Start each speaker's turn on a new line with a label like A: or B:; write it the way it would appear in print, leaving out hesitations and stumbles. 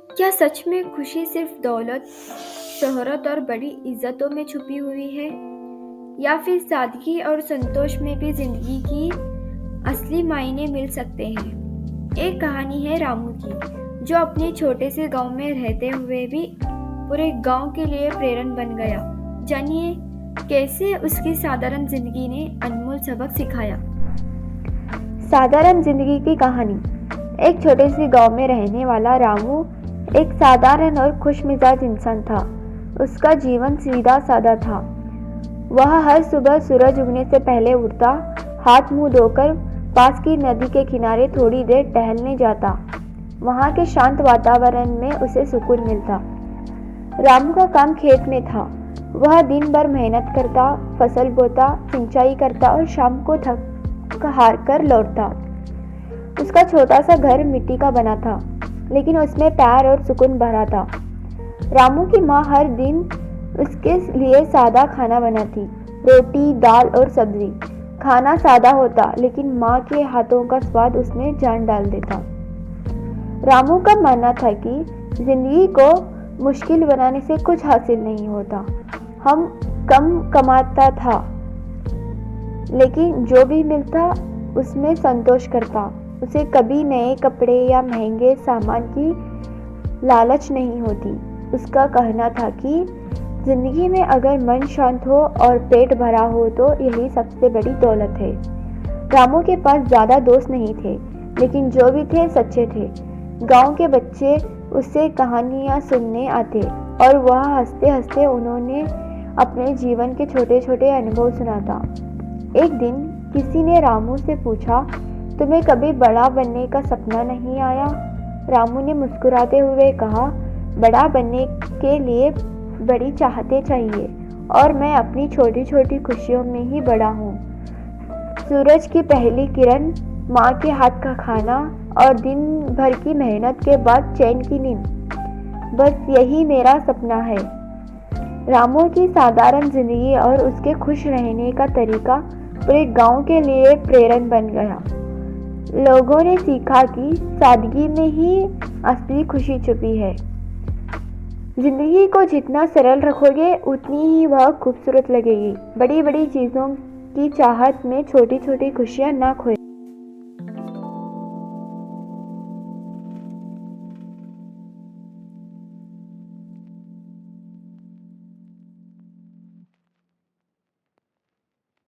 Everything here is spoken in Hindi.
A: क्या सच में खुशी सिर्फ दौलत, शोहरत और बड़ी इज्जतों में छुपी हुई है? या फिर सादगी और संतोष में भी जिंदगी की असली मायने मिल सकते हैं? एक कहानी है रामू की, जो अपने छोटे से गांव में रहते हुए भी पूरे गांव के लिए प्रेरणा बन गया। जानिए कैसे उसकी साधारण जिंदगी ने अनमोल सबक सिखाया।
B: साधारण जिंदगी की कहानी। एक छोटे से गांव में रहने वाला रामू एक साधारण और खुशमिजाज इंसान था। उसका जीवन सीधा साधा था। वह हर सुबह सूरज उगने से पहले उठता, हाथ मुंह धोकर पास की नदी के किनारे थोड़ी देर टहलने जाता। वहां के शांत वातावरण में उसे सुकून मिलता। रामू का काम खेत में था। वह दिन भर मेहनत करता, फसल बोता, सिंचाई करता और शाम को थक हार कर लौटता। उसका छोटा सा घर मिट्टी का बना था, लेकिन उसमें प्यार और सुकून भरा था। रामू की माँ हर दिन उसके लिए सादा खाना बनाती, रोटी, दाल और सब्जी। खाना सादा होता, लेकिन माँ के हाथों का स्वाद उसमें जान डाल देता। रामू का मानना था कि जिंदगी को मुश्किल बनाने से कुछ हासिल नहीं होता। हम कम कमाता था, लेकिन जो भी मिलता उसमें संतोष करता। उसे कभी नए कपड़े या महंगे सामान की लालच नहीं होती। उसका कहना था कि जिंदगी में अगर मन शांत हो और पेट भरा हो तो यही सबसे बड़ी दौलत है। रामू के पास ज़्यादा दोस्त नहीं थे, लेकिन जो भी थे सच्चे थे। गांव के बच्चे उससे कहानियां सुनने आते और वह हंसते हंसते उन्होंने अपने जीवन के छोटे छोटे अनुभव सुनाता। एक दिन किसी ने रामू से पूछा, तुम्हें कभी बड़ा बनने का सपना नहीं आया? रामू ने मुस्कुराते हुए कहा, बड़ा बनने के लिए बड़ी चाहते चाहिए, और मैं अपनी छोटी छोटी खुशियों में ही बड़ा हूँ। सूरज की पहली किरण, माँ के हाथ का खाना और दिन भर की मेहनत के बाद चैन की नींद, बस यही मेरा सपना है। रामू की साधारण जिंदगी और उसके खुश रहने का तरीका पूरे गांव के लिए प्रेरणा बन गया। लोगों ने सीखा कि सादगी में ही असली खुशी छुपी है। जिंदगी को जितना सरल रखोगे उतनी ही वह खूबसूरत लगेगी। बड़ी बड़ी चीज़ों की चाहत में छोटी छोटी खुशियाँ ना खोएं।